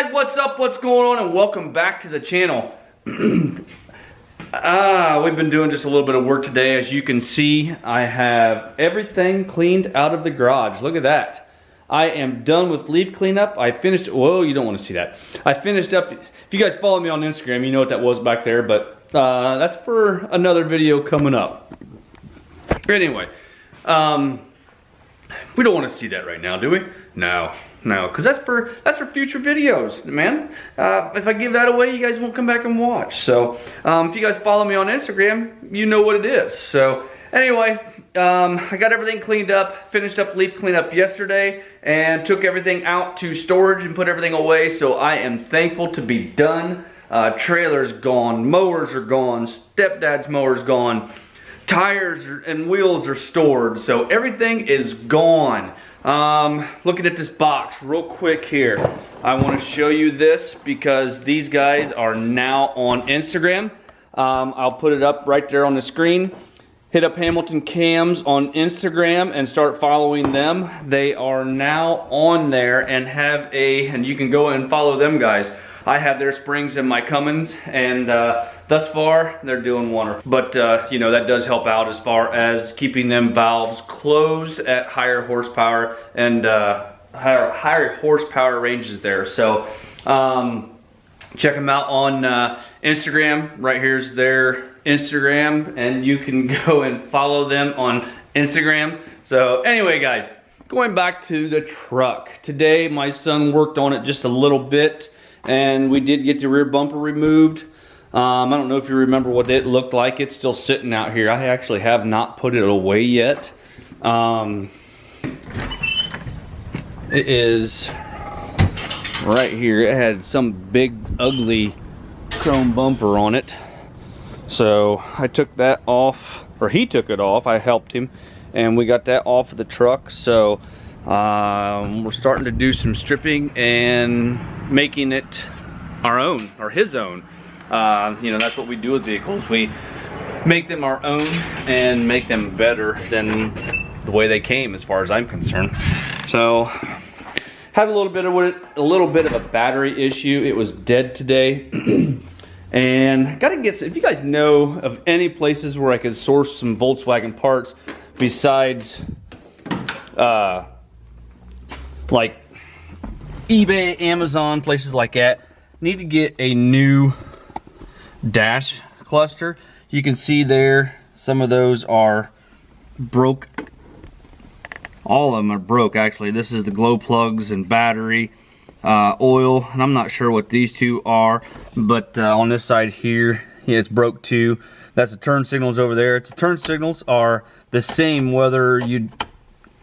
guys, what's up, what's going on, and welcome back to the channel. We've been doing just a little bit of work today. As you can see, I have everything cleaned out of the garage. Look at that. I am done with leaf cleanup. I finished, whoa, you don't want to see that. I finished up, if you guys follow me on Instagram, you know what that was back there, but that's for another video coming up. Anyway, we don't want to see that right now, do we? No, because that's for future videos, man. If I give that away, you guys won't come back and watch. So, if you guys follow me on Instagram, you know what it is. So, anyway, I got everything cleaned up, finished up leaf cleanup yesterday, and took everything out to storage and put everything away. So, I am thankful to be done. Trailer's gone, mowers are gone, stepdad's mower's gone. Tires and wheels are stored, so everything is gone. Looking at this box real quick here, I want to show you this because these guys are now on Instagram. I'll put it up right there on the screen. Hit up Hamilton Cams on Instagram and start following them. They are now on there and and you can go and follow them, guys. I have their springs in my Cummins, and thus far, they're doing wonderful. But, you know, that does help out as far as keeping them valves closed at higher horsepower and higher horsepower ranges there. So, check them out on Instagram. Right here's their Instagram, and you can go and follow them on Instagram. So, anyway, guys, going back to the truck. Today, my son worked on it just a little bit. And we did get the rear bumper removed. I don't know if you remember what it looked like. It's still sitting out here. I actually have not put it away yet. It is right here. It had some big, ugly chrome bumper on it. So I took that off, or he took it off. I helped him, and we got that off of the truck. So we're starting to do some stripping and making it our own, or his own. You know, that's what we do with vehicles. We make them our own and make them better than the way they came, as far as I'm concerned. So, had a little bit of a battery issue. It was dead today. And gotta get, if you guys know of any places where I could source some Volkswagen parts besides like eBay, Amazon, places like that, need to get a new dash cluster. You can see there, some of those are broke. All of them are broke, actually. This is the glow plugs and battery, oil, and I'm not sure what these two are, but on this side here, yeah, it's broke too. That's the turn signals over there. The turn signals are the same whether you,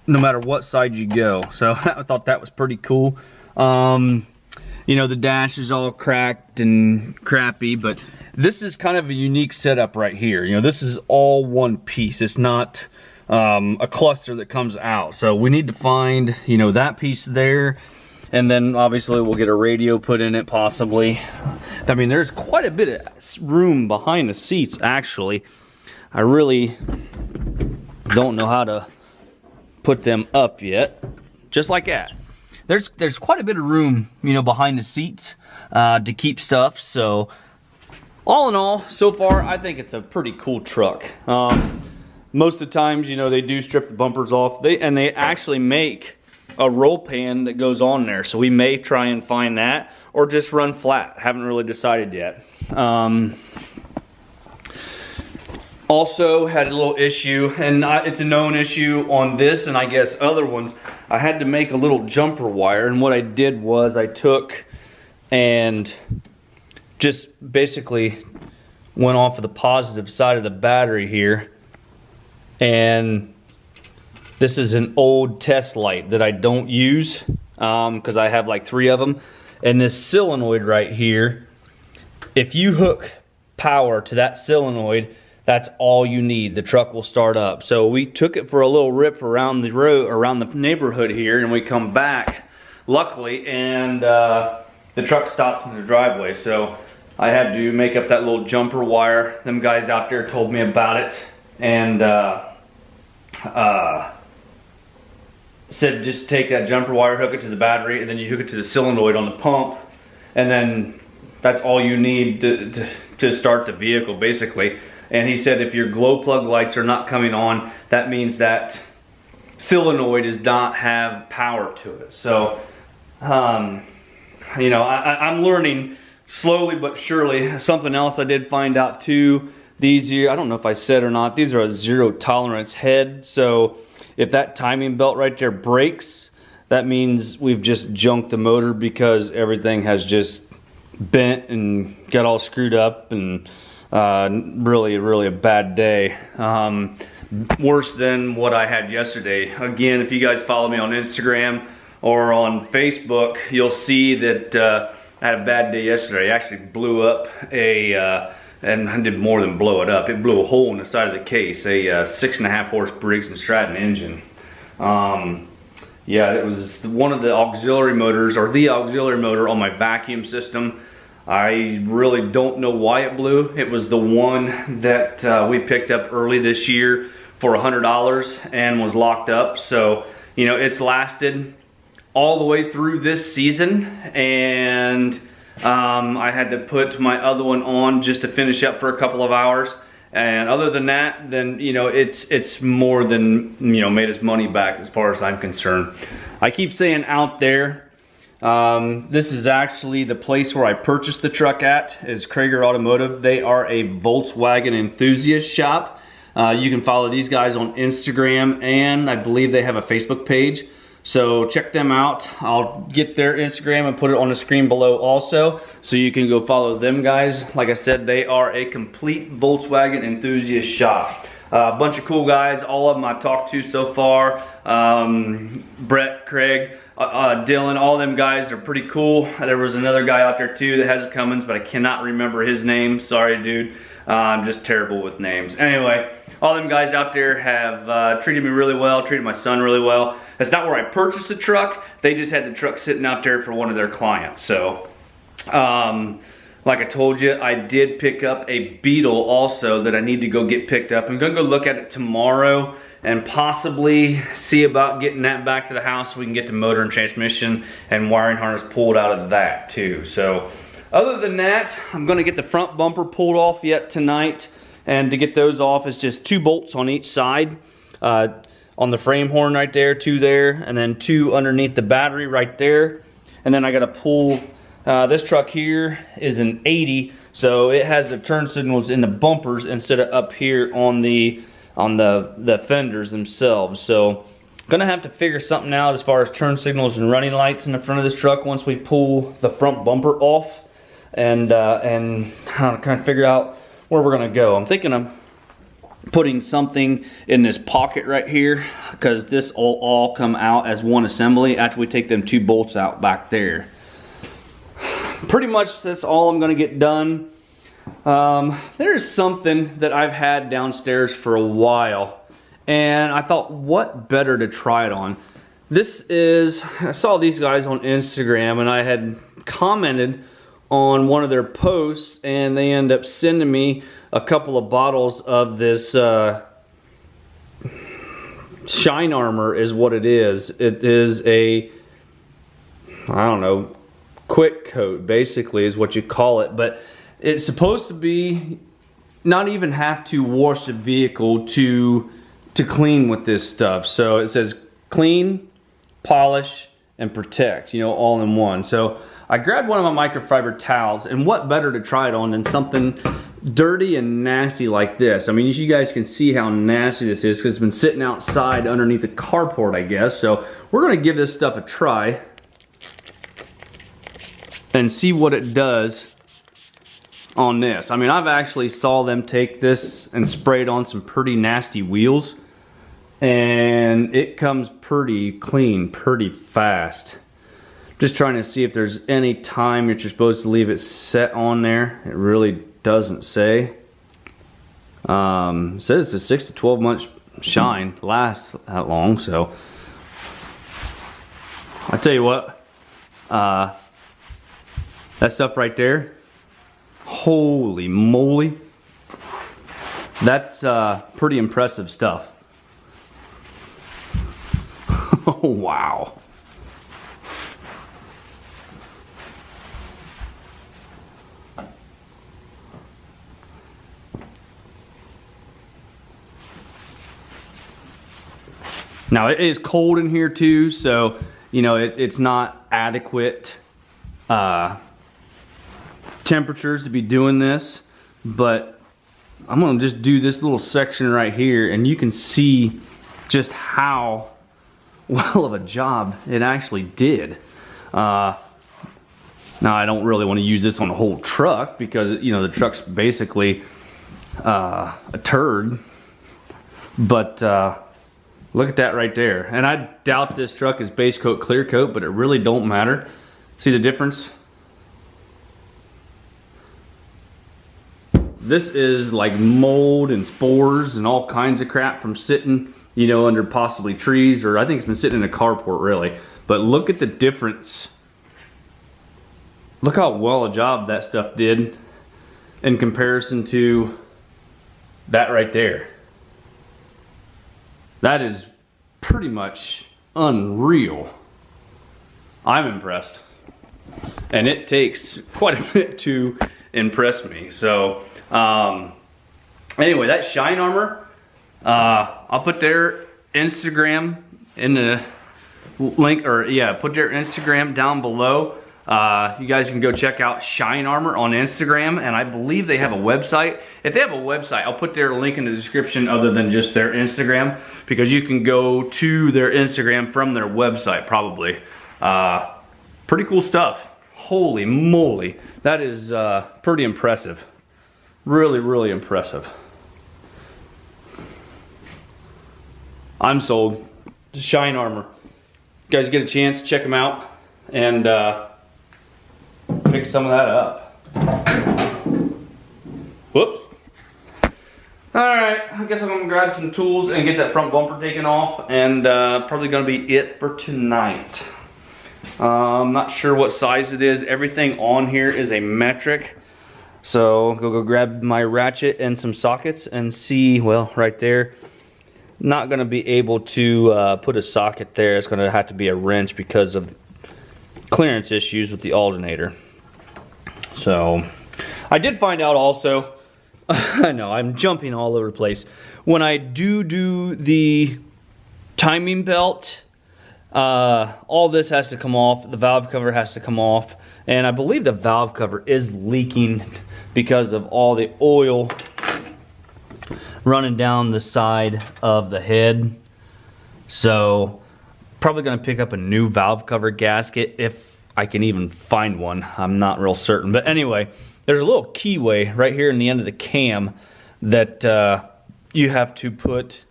no matter what side you go. So I thought that was pretty cool. You know, the dash is all cracked and crappy, but this is kind of a unique setup right here. You know, this is all one piece. It's not a cluster that comes out. So we need to find, you know, that piece there, and then obviously we'll get a radio put in it possibly. I mean, there's quite a bit of room behind the seats, actually. I really don't know how to put them up yet. Just like that. There's quite a bit of room, you know, behind the seats to keep stuff. So all in all, so far, I think it's a pretty cool truck. Most of the times, you know, they do strip the bumpers off. They actually make a roll pan that goes on there. So we may try and find that, or just run flat. Haven't really decided yet. Also had a little issue, and it's a known issue on this and I guess other ones. I had to make a little jumper wire, and what I did was I took and just basically went off of the positive side of the battery here, and this is an old test light that I don't use because I have like 3 of them, and this solenoid right here, if you hook power to that solenoid, that's all you need. The truck will start up. So we took it for a little rip around the road, around the neighborhood here, and we come back, luckily, and the truck stopped in the driveway. So I had to make up that little jumper wire. Them guys out there told me about it, and said just take that jumper wire, hook it to the battery, and then you hook it to the solenoid on the pump, and then that's all you need to start the vehicle basically. And he said if your glow plug lights are not coming on, that means that solenoid does not have power to it. So you know, I'm learning slowly but surely. Something else I did find out too, these here, I don't know if I said or not, these are a 0 tolerance head. So if that timing belt right there breaks, that means we've just junked the motor, because everything has just bent and got all screwed up, and really a bad day. Worse than what I had yesterday. Again, if you guys follow me on Instagram or on Facebook, you'll see that I had a bad day yesterday. I actually blew up and I did more than blow it up. It blew a hole in the side of the case, a 6.5 horse Briggs & Stratton engine. Yeah, it was one of the auxiliary motors, or the auxiliary motor on my vacuum system. I really don't know why it blew. It was the one that we picked up early this year for $100 and was locked up. So, you know, it's lasted all the way through this season, and I had to put my other one on just to finish up for a couple of hours. And other than that, then, you know, it's more than, you know, made us money back as far as I'm concerned. I keep saying out there, this is actually the place where I purchased the truck at, is Krager Automotive. They are a Volkswagen enthusiast shop. You can follow these guys on Instagram, and I believe they have a Facebook page. So check them out. I'll get their Instagram and put it on the screen below also, so you can go follow them guys. Like I said, they are a complete Volkswagen enthusiast shop. A bunch of cool guys, all of them I've talked to so far. Brett, Craig, Dylan, all them guys are pretty cool. There was another guy out there too that has a Cummins, but I cannot remember his name. Sorry, dude. I'm just terrible with names. Anyway, all them guys out there have treated me really well, treated my son really well. That's not where I purchased the truck. They just had the truck sitting out there for one of their clients. So, like I told you, I did pick up a Beetle also that I need to go get picked up. I'm gonna go look at it tomorrow and possibly see about getting that back to the house so we can get the motor and transmission and wiring harness pulled out of that too. So, other than that, I'm gonna get the front bumper pulled off yet tonight. And to get those off, it's just 2 bolts on each side. On the frame horn right there, 2 there, and then 2 underneath the battery right there. And then I gotta pull, this truck here is an 80, so it has the turn signals in the bumpers instead of up here on the fenders themselves. So gonna have to figure something out as far as turn signals and running lights in the front of this truck once we pull the front bumper off, and how to kind of figure out where we're gonna go. I'm thinking of putting something in this pocket right here, because this will all come out as one assembly after we take them 2 bolts out back there. Pretty much that's all I'm gonna get done. There's something that I've had downstairs for a while, and I thought, what better to try it on? This is, I saw these guys on Instagram, and I had commented on one of their posts, and they end up sending me a couple of bottles of this Shine Armor is what it is. It is a, I don't know, quick coat basically is what you call it, but it's supposed to be not even have to wash the vehicle to clean with this stuff. So it says clean, polish, and protect, you know, all in one. So I grabbed one of my microfiber towels, and what better to try it on than something dirty and nasty like this. I mean, you guys can see how nasty this is because it's been sitting outside underneath the carport, I guess. So we're gonna give this stuff a try and see what it does on this. I mean, I've actually saw them take this and spray it on some pretty nasty wheels, and it comes pretty clean pretty fast. Just trying to see if there's any time that you're supposed to leave it set on there. It really doesn't say. It says it's a 6 to 12 month shine, lasts that long. So I tell you what, that stuff right there, holy moly, that's pretty impressive stuff. Oh wow. Now it is cold in here too, so you know it's not adequate temperatures to be doing this, but I'm gonna just do this little section right here and you can see just how well of a job it actually did. Now I don't really want to use this on the whole truck because you know the truck's basically a turd, but look at that right there. And I doubt this truck is base coat clear coat, but it really don't matter. See the difference? This is like mold and spores and all kinds of crap from sitting, you know, under possibly trees, or I think it's been sitting in a carport really. But look at the difference. Look how well a job that stuff did in comparison to that right there. That is pretty much unreal. I'm impressed. And it takes quite a bit to impress me. So, anyway, that Shine Armor, I'll put their Instagram in the link, or yeah, put their Instagram down below. You guys can go check out Shine Armor on Instagram, and I believe they have a website. If they have a website, I'll put their link in the description other than just their Instagram, because you can go to their Instagram from their website probably. Pretty cool stuff. Holy moly, that is pretty impressive. Really, really impressive. I'm sold. Shine Armor. You guys get a chance, check them out and pick some of that up. Whoops. Alright, I guess I'm gonna grab some tools and get that front bumper taken off, and probably gonna be it for tonight. I'm not sure what size it is. Everything on here is a metric. So go grab my ratchet and some sockets and see, well, right there. Not gonna be able to put a socket there. It's gonna have to be a wrench because of clearance issues with the alternator. So I did find out also, I know I'm jumping all over the place. When I do the timing belt, all this has to come off. The valve cover has to come off, and I believe the valve cover is leaking because of all the oil running down the side of the head. So probably gonna pick up a new valve cover gasket if I can even find one. I'm not real certain, but anyway, there's a little keyway right here in the end of the cam that you have to put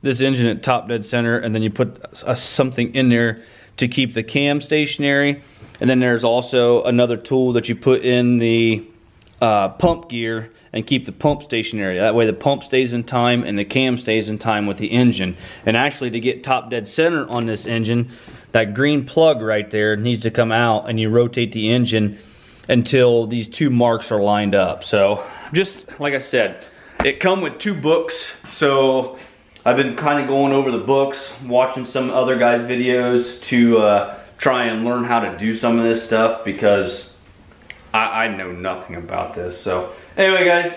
this engine at top dead center, and then you put something in there to keep the cam stationary. And then there's also another tool that you put in the pump gear and keep the pump stationary. That way the pump stays in time and the cam stays in time with the engine. And actually, to get top dead center on this engine, that green plug right there needs to come out, and you rotate the engine until these two marks are lined up. So just like I said, it come with 2 books, so I've been kind of going over the books, watching some other guys' videos to try and learn how to do some of this stuff, because I know nothing about this. So anyway guys,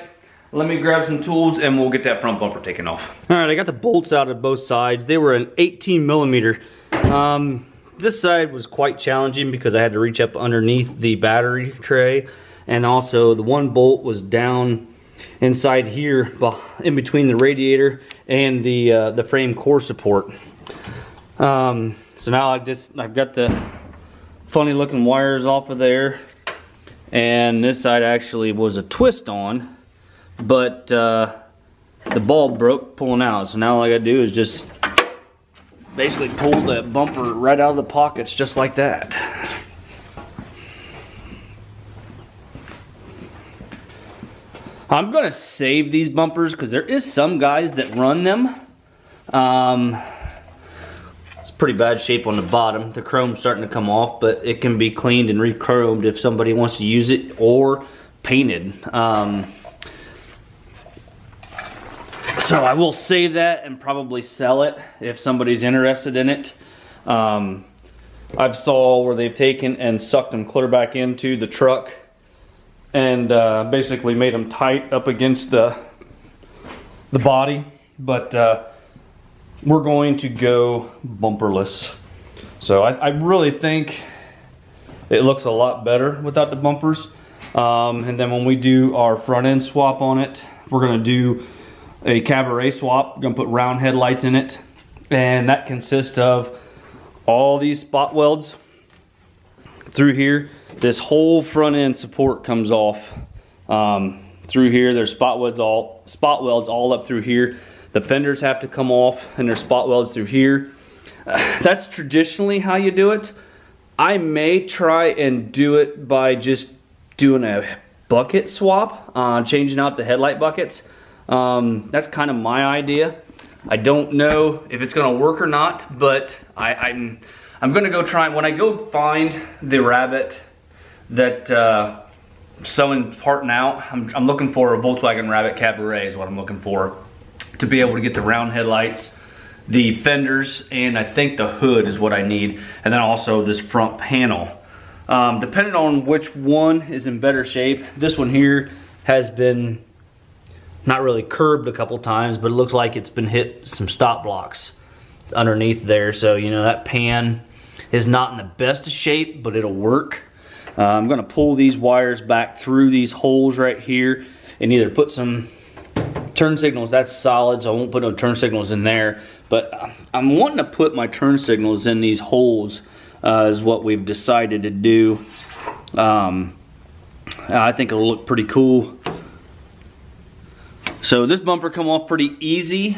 let me grab some tools and we'll get that front bumper taken off. Alright, I got the bolts out of both sides. They were an 18 millimeter. This side was quite challenging because I had to reach up underneath the battery tray, and also the one bolt was down inside here in between the radiator and the frame core support. So now I've got the funny looking wires off of there, and this side actually was a twist on, but the bulb broke pulling out. So now all I gotta do is just basically pull the bumper right out of the pockets just like that. I'm gonna save these bumpers because there is some guys that run them. It's pretty bad shape on the bottom. The chrome's starting to come off, but it can be cleaned and re-chromed if somebody wants to use it, or painted. So I will save that and probably sell it if somebody's interested in it. I've saw where they've taken and sucked them clear back into the truck and basically made them tight up against the body. But we're going to go bumperless. So I really think it looks a lot better without the bumpers. And then when we do our front end swap on it, we're gonna do a cabaret swap. We're gonna put round headlights in it. And that consists of all these spot welds through here. This whole front end support comes off through here. There's spot welds all up through here. The fenders have to come off, and there's spot welds through here. That's traditionally how you do it. I may try and do it by just doing a bucket swap, changing out the headlight buckets. That's kind of my idea. I don't know if it's gonna work or not, but I'm gonna go try. When I go find the rabbit that someone parting out, I'm looking for a Volkswagen Rabbit Cabaret is what I'm looking for, to be able to get the round headlights, the fenders, and I think the hood is what I need, and then also this front panel. Depending on which one is in better shape, this one here has been not really curbed a couple times, but it looks like it's been hit some stop blocks underneath there. So, you know, that pan is not in the best of shape, but it'll work. I'm gonna pull these wires back through these holes right here and either put some turn signals. That's solid, so I won't put no turn signals in there. But I'm wanting to put my turn signals in these holes is what we've decided to do. I think it'll look pretty cool. So this bumper come off pretty easy.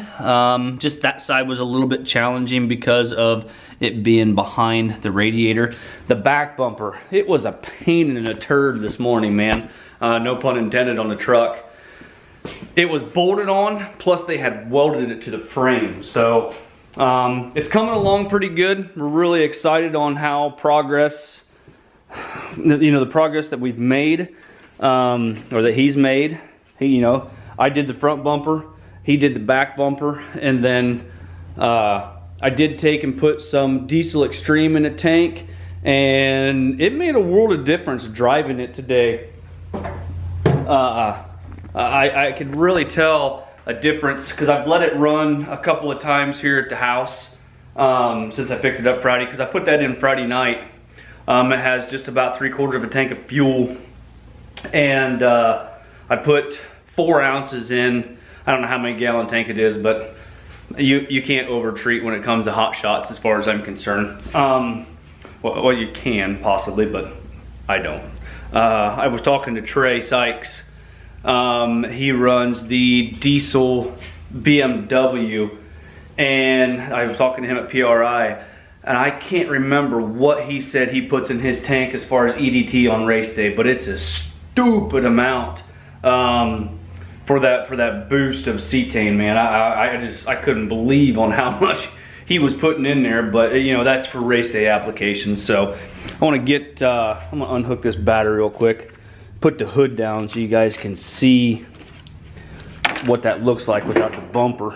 Just that side was a little bit challenging because of it being behind the radiator. The back bumper, it was a pain in a turd this morning, man. No pun intended on the truck. It was bolted on, plus they had welded it to the frame. So it's coming along pretty good. We're really excited on how progress, you know, the progress that we've made, or that he's made. You know, I did the front bumper, he did the back bumper, and then I did take and put some Diesel Extreme in the tank, and it made a world of difference driving it today. I could really tell a difference because I've let it run a couple of times here at the house since I picked it up Friday, because I put that in Friday night. It has just about 3/4 of a tank of fuel, and I put 4 ounces in. I don't know how many gallon tank it is, but you can't over treat when it comes to hot shots as far as I'm concerned. Well, you can possibly, but I don't. I was talking to Trey Sykes. He runs the diesel BMW, and I was talking to him at PRI, and I can't remember what he said he puts in his tank as far as EDT on race day, but it's a stupid amount for that boost of cetane, man. I couldn't believe on how much he was putting in there, but you know, that's for race day applications. So I want to get I'm gonna unhook this battery real quick, put the hood down so you guys can see what that looks like without the bumper.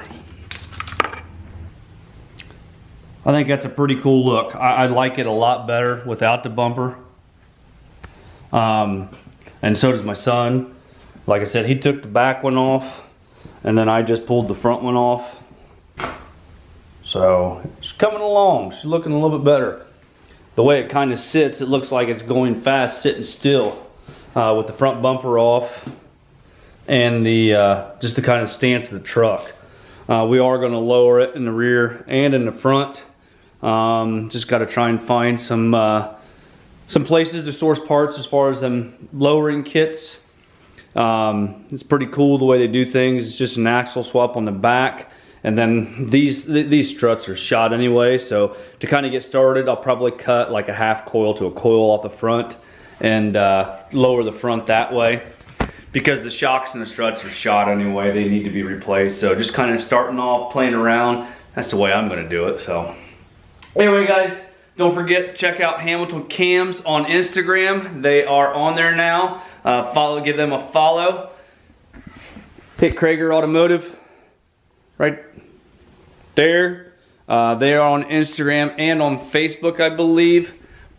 I think that's a pretty cool look. I like it a lot better without the bumper. And so does my son. Like I said, he took the back one off, and then I just pulled the front one off. So it's coming along. She's looking a little bit better. The way it kind of sits, it looks like it's going fast sitting still with the front bumper off and the just the kind of stance of the truck. We are going to lower it in the rear and in the front. Just got to try and find some places to source parts as far as them lowering kits. It's pretty cool the way they do things. It's just an axle swap on the back, and then these struts are shot anyway, so to kind of get started, I'll probably cut like a half coil to a coil off the front and lower the front that way, because the shocks and the struts are shot anyway. They need to be replaced. So just kind of starting off, playing around, that's the way I'm going to do it. So anyway, guys, don't forget to check out Hamilton Cams on Instagram. They are on there now. Give them a follow. Tick Krager Automotive, right there. They are on Instagram and on Facebook, I believe.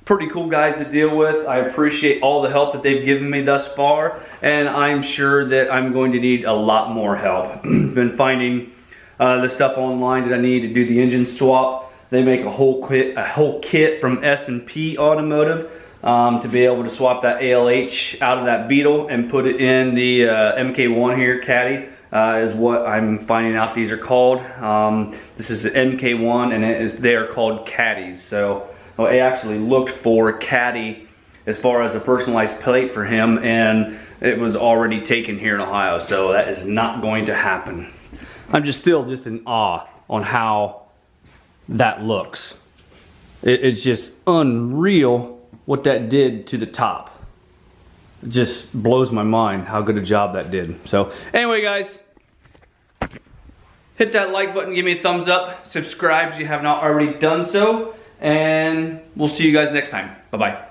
Pretty cool guys to deal with. I appreciate all the help that they've given me thus far, and I'm sure that I'm going to need a lot more help. Been finding the stuff online that I need to do the engine swap. They make a whole kit from S&P Automotive to be able to swap that ALH out of that Beetle and put it in the MK1 here, Caddy. Is what I'm finding out these are called. This is the MK1 and they are called Caddies. So I actually looked for Caddy as far as a personalized plate for him, and it was already taken here in Ohio, so that is not going to happen. I'm still in awe on how that looks. It's just unreal what that did to the top. It just blows my mind how good a job that did. So anyway, guys, hit that like button, give me a thumbs up, subscribe if you have not already done so, and we'll see you guys next time. Bye-bye.